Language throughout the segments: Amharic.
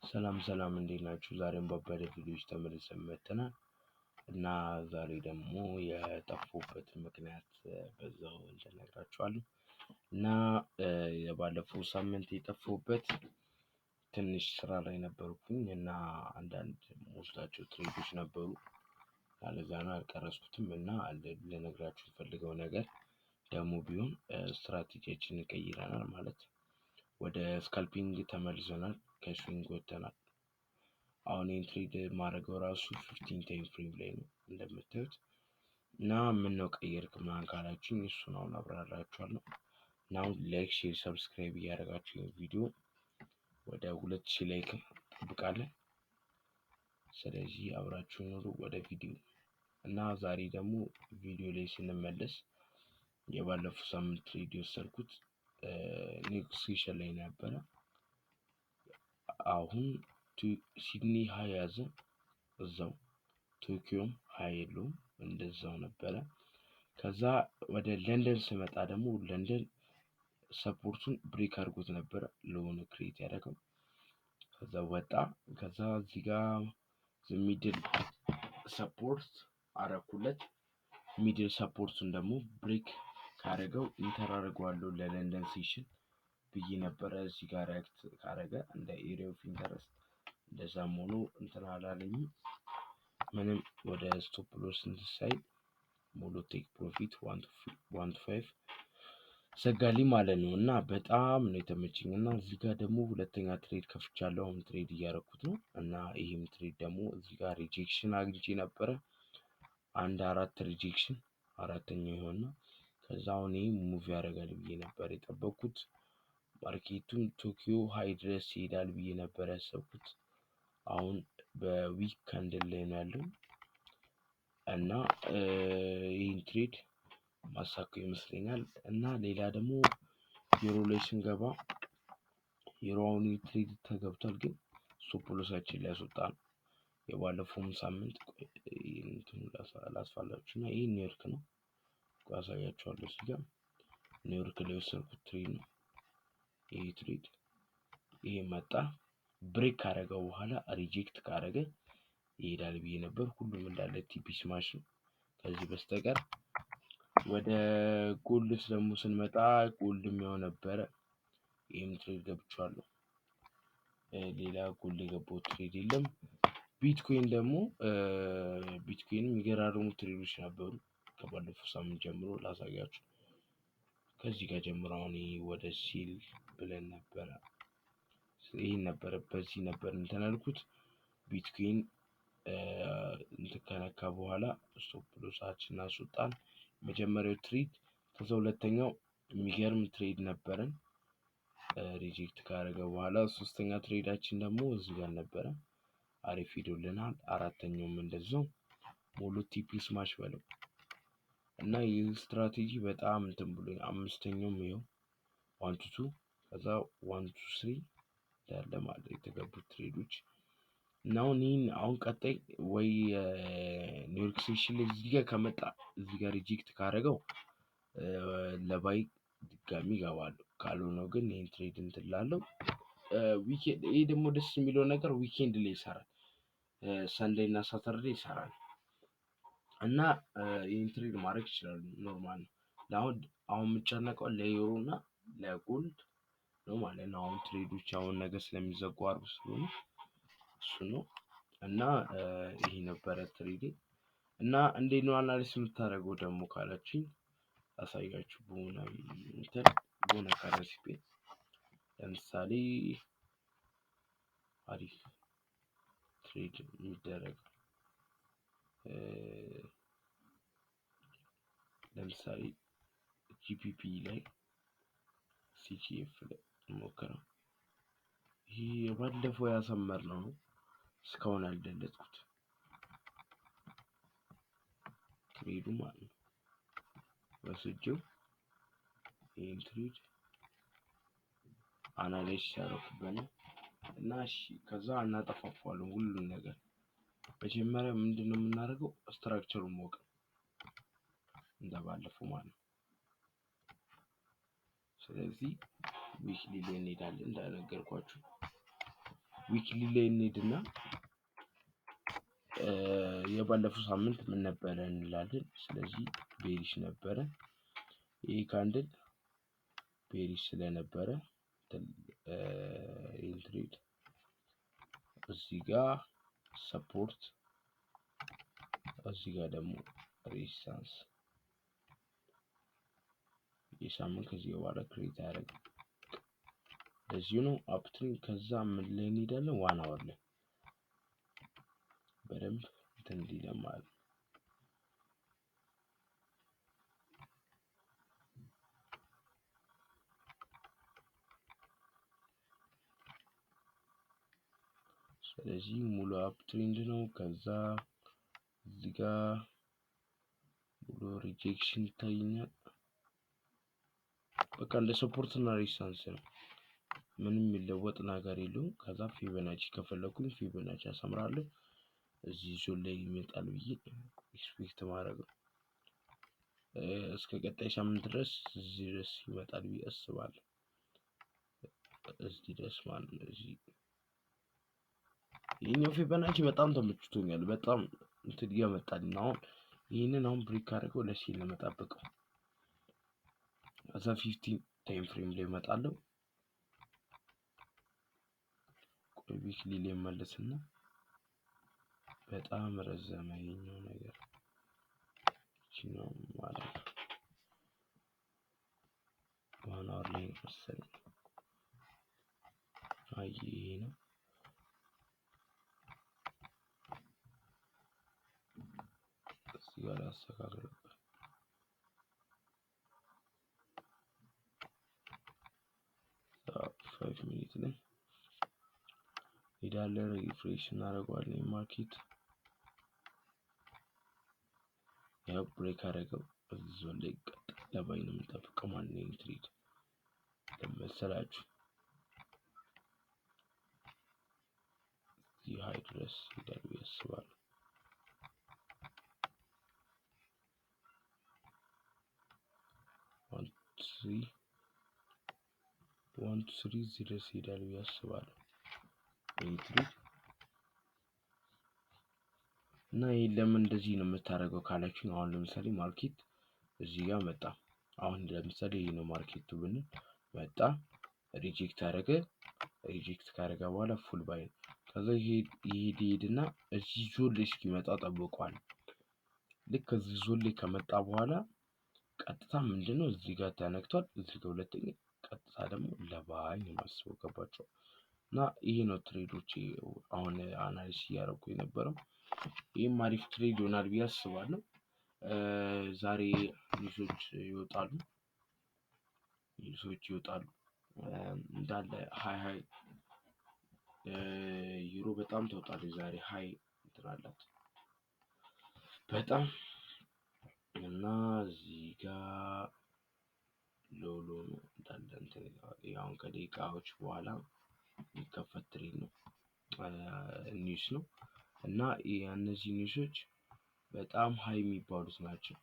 ሰላም እንዴት ናችሁ? ዛሬም በአበደ ቪዲዮዎች ተመልሰን መጥተናል እና ዛሬ ደግሞ የጠፉበት ምክንያት በዛው እንነግራችኋለን እና የባለፈው ሳምንት የጠፉበት ትንሽ ስራ ላይ ነበርኩኝ እና አንዳንድ የምወስዳቸው ትሬዶች ነበሩ። ለዛ ነው አልቀረጽኩትም እና ልነግራችሁ የምፈልገው ነገር ደግሞ ቢሆን ስትራቴጂያችንን ቀይረናል ማለት ወደ ስካልፒንግ ተመልሰናል፣ ከስዊንግ ወጥተናል። አሁን ትሬድ ማድረገው ራሱ 15 ታይም ፍሬም ላይ ነው እንደምታዩት እና ምን ነው ቀየርክ ምናምን ካላችሁኝ እሱን አሁን አብራራችኋለሁ። እና አሁን ላይክ፣ ሼር፣ ሰብስክራይብ እያደረጋችሁ ቪዲዮ ወደ 2000 ላይክ እንጠብቃለን። ስለዚህ አብራችሁን ኑሩ። ወደ ቪዲዮ እና ዛሬ ደግሞ ቪዲዮ ላይ ስንመለስ የባለፈው ሳምንት ትሬድ የወሰድኩት ኔጎሲዬሽን ላይ ነበረ። አሁን ሲድኒ ሃይ ያዘ፣ እዛው ቶኪዮም ሃይ የለውም እንደዛው ነበረ። ከዛ ወደ ለንደን ስመጣ ደግሞ ለንደን ሰፖርቱን ብሬክ አድርጎት ነበረ ለሆነ ክሬት ያደረገው። ከዛ ወጣ። ከዛ እዚህ ጋር ሚድል ሰፖርት አረኩለት። ሚድል ሰፖርቱን ደግሞ ብሬክ ካደረገው ኢንተር አደርገዋለሁ ለለንደን ሴሽን ብዬ ነበረ። እዚህ ጋር ሪያክት ካደረገ እንደ ኤሪያ ኦፍ ኢንተረስት እንደዛም ሆኖ እንትን አላለኝም ምንም። ወደ ስቶፕ ሎስ ሳይ ሙሉ ቴክ ፕሮፊት 1 to 5 ዘጋልኝ ማለት ነው እና በጣም ነው የተመቸኝ። እና እዚህ ጋር ደግሞ ሁለተኛ ትሬድ ከፍቻለሁ። አሁን ትሬድ እያደረኩት ነው እና ይሄም ትሬድ ደግሞ እዚህ ጋር ሪጀክሽን አግኝቼ ነበረ። አንድ 4 ሪጀክሽን፣ አራተኛው ይሆንና ከዛ አሁን ይሄ ሙቭ ያደርጋል ብዬ ነበር የጠበቅኩት። ማርኬቱን ቶኪዮ ሃይ ድረስ ይሄዳል ብዬ ነበር ያሰብኩት። አሁን በዊክ ካንድል ላይ ነው ያለው እና ይህን ትሬድ ማሳካው ይመስለኛል። እና ሌላ ደግሞ ዩሮ ላይ ስንገባ ዩሮ አሁን ትሬድ ተገብቷል፣ ግን ስቶፕ ሎሳችን ሊያስወጣ ነው። የባለፈውም ሳምንት እንትን ላስፋላችሁ እና ይሄ ኒውዮርክ ነው አሳያችኋለሁ። እዚህ ጋር ኒውዮርክ ላይ የወሰድኩት ትሬድ ነው ይሄ ትሬድ። ይሄ መጣ ብሬክ ካደረገው በኋላ ሪጀክት ካደረገ ይሄዳል ብዬ ነበር። ሁሉም እንዳለ ቲፒ ስማሽ ነው ከዚህ በስተቀር። ወደ ጎልድ ደግሞ ስንመጣ ጎልድም ያው ነበረ። ይሄም ትሬድ ገብቻለሁ። ሌላ ጎልድ የገባው ትሬድ የለም። ቢትኮይን ደግሞ ቢትኮይን የሚገራርሙ ትሬዶች ነበሩ ከባለፈው ሳምንት ጀምሮ ላሳያችሁ። ከዚህ ጋር ጀምሮ አሁን ወደ ሲል ብለን ነበረ። ይሄን ነበረ በዚህ ነበር እንትን ያልኩት። ቢትኮይን እንትን ከነካ በኋላ ስቶፕ ሎሳችንን አስወጣን። መጀመሪያው ትሬድ። ከዛ ሁለተኛው የሚገርም ትሬድ ነበረን ሪጀክት ካደረገ በኋላ ሶስተኛ ትሬዳችን ደግሞ እዚህ ጋር ነበረ፣ አሪፍ ሄዶልናል። አራተኛውም እንደዛው ሙሉ ቲፒ ስማሽ በለው እና ይህ ስትራቴጂ በጣም እንትን ብሎኝ አምስተኛውም ይኸው 1 to 2 ከዛ 1 to 3 ያለ ማለት የተገቡት ትሬዶች እና አሁን ቀጣይ ወይ ኒውዮርክ ሴሽን ላይ እዚህ ጋር ከመጣ እዚህ ጋር ሪጀክት ካደረገው ለባይ ድጋሚ እገባለሁ። ካልሆነው ግን ይሄን ትሬድ እንትን እላለሁ። ዊኬንድ ይሄ ደግሞ ደስ የሚለው ነገር ዊኬንድ ላይ ይሰራል፣ ሰንዴይ እና ሳተርዴ ይሰራል እና ይሄን ትሬድ ማድረግ ይችላሉ። ኖርማል ነው። አሁን የምጨነቀው ለዩሮ እና ለጎልድ ነው ማለት ነው። አሁን ትሬዶች አሁን ነገ ስለሚዘጉ አርብ ስለሆነ እሱ ነው እና ይሄ ነበረ ትሬዴ። እና እንዴት ነው አናሊሲስ የምታደርገው ደግሞ ካላችሁኝ አሳያችሁ። በሆነ ከረንሲ ፔር ለምሳሌ አሪፍ ትሬድ የሚደረግ ለምሳሌ ጂፒፒ ላይ ሲጂኤፍ ላይ ሞክረው። ይሄ ባለፈው ያሰመርነው ነው እስካሁን ያልደለትኩት ትሬዱ ማለት ነው። ወስጄው ይሄን ትሬድ አናላይሲስ ያደረኩበት ነው እና እሺ ከዛ እናጠፋፋለን ሁሉን ነገር። መጀመሪያ ምንድነው የምናደርገው? ስትራክቸሩን ማወቅ እንደባለፈው ማለት ነው። ስለዚህ ዊክሊ ላይ እንሄዳለን እንደነገርኳችሁ። ዊክሊ ላይ እንሄድና የባለፈው ሳምንት ምን ነበረ እንላለን። ስለዚህ ቤሪሽ ነበረ። ይሄ ካንድል ቤሪሽ ስለነበረ ኢንትሪድ እዚህ ጋር ሰፖርት፣ እዚህ ጋር ደግሞ ሬዚስታንስ የሳምንት ከዚህ በኋላ ክሬት ያደረገ ለዚሁ ነው አፕትሪን። ከዛ ምን ላይ እንሄዳለን? ዋን አወር ላይ በደንብ እንትን እንዲለን ማለት ነው። ስለዚህ ሙሉ አፕትሬንድ ነው። ከዛ እዚህ ጋር ሙሉ ሪጀክሽን ይታየኛል። በቃ እንደ ሰፖርት እና ሬዚስታንስ ነው። ምንም የሚለወጥ ነገር የለውም። ከዛ ፊቦናቺ ከፈለኩኝ ፊቦናቺ አሰምራለሁ። እዚህ ዞን ላይ ይመጣል ብዬ ኤክስፔክት ማድረግ ነው። እስከ ቀጣይ ሳምንት ድረስ እዚህ ድረስ ይመጣል ብዬ አስባለሁ። እዚህ ድረስ ማለት ነው። እዚህ ይሄኛው ፊቦናቺ በጣም ተመችቶኛል። በጣም እንትን እያመጣልኝ አሁን ይሄንን አሁን ብሬክ አድርገው ለሴል ነው የምጠብቀው። ከዛ 15 ታይም ፍሬም ላይ እመጣለሁ። ቆይ ዊክሊ ላይ መለስና በጣም ረዘመ ይሄኛው ነገር ነው ማለት ነው። ዋን አወር ላይ መሰለኝ። አይ ይሄ ነው እዚህ ጋር አስተካክለው 5 ሚኒት ላይ ሄዳለን። ሪፍሬሽ እናደርገዋለን። ማርኬት ያው ብሬክ አደረገው። እዚህ ዞን ላይ ቀጥታ ለባይ ነው የምንጠብቀው ማለት ነው። ትሬድ ለመሰላችሁ እዚህ ሃይ ድረስ ሄዳል ብዬ አስባለሁ። ዋን ቱ ስሪ እዚህ ድረስ ሄዳል ብዬ አስባለሁ። ትሬድ እና ይሄ ለምን እንደዚህ ነው የምታደርገው ካላችሁ፣ አሁን ለምሳሌ ማርኬት እዚህ ጋር መጣ። አሁን ለምሳሌ ይሄ ነው ማርኬቱ ብንል መጣ፣ ሪጀክት አደረገ። ሪጀክት ካደረገ በኋላ ፉል ባይ ነው። ከዛ ይሄድና እዚህ ዞን ላይ እስኪመጣ ጠብቋል። ልክ እዚህ ዞን ላይ ከመጣ በኋላ ቀጥታ ምንድነው እዚህ ጋር ተነክቷል። እዚህ ጋር ሁለተኛ ቀጥታ ደግሞ ለባይ ነው የማስበው። ገባቸው እና ይሄ ነው ትሬዶች አሁን አናሊሲስ እያደረኩ የነበረው። ይህም አሪፍ ትሬድ ይሆናል ብዬ አስባለሁ። ዛሬ ኒውሶች ይወጣሉ እንዳለ ሃይ ዩሮ በጣም ተወጣለች ዛሬ ሃይ እንትን አላት በጣም እና እዚህ ጋር ሎሎ ነው እንዳለ እንትን አሁን ከደቂቃዎች በኋላ የሚከፈት ትሬድ ነው ኒውስ ነው። እና እነዚህ ኒውሶች በጣም ሃይ የሚባሉት ናቸው።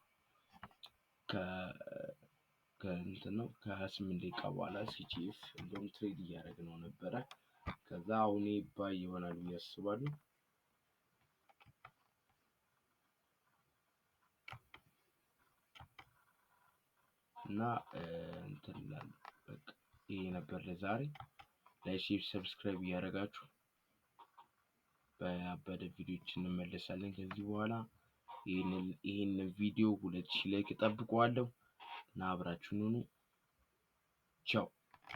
ከእንትን ነው ከ28 ደቂቃ በኋላ ሲጂኤፍ እንደውም ትሬድ እያደረግነው ነበረ። ከዛ አሁን ባይ ይሆናል ብዬ አስባለሁ። እና እንትን እላለሁ በቃ ይሄ ነበር ለዛሬ። ላይክ፣ ሼር፣ ሰብስክራይብ እያደረጋችሁ በአበደ ቪዲዮዎች እንመለሳለን ከዚህ በኋላ። ይሄንን ቪዲዮ 2000 ላይክ እጠብቀዋለሁ እና አብራችሁን ሁኑ። ቻው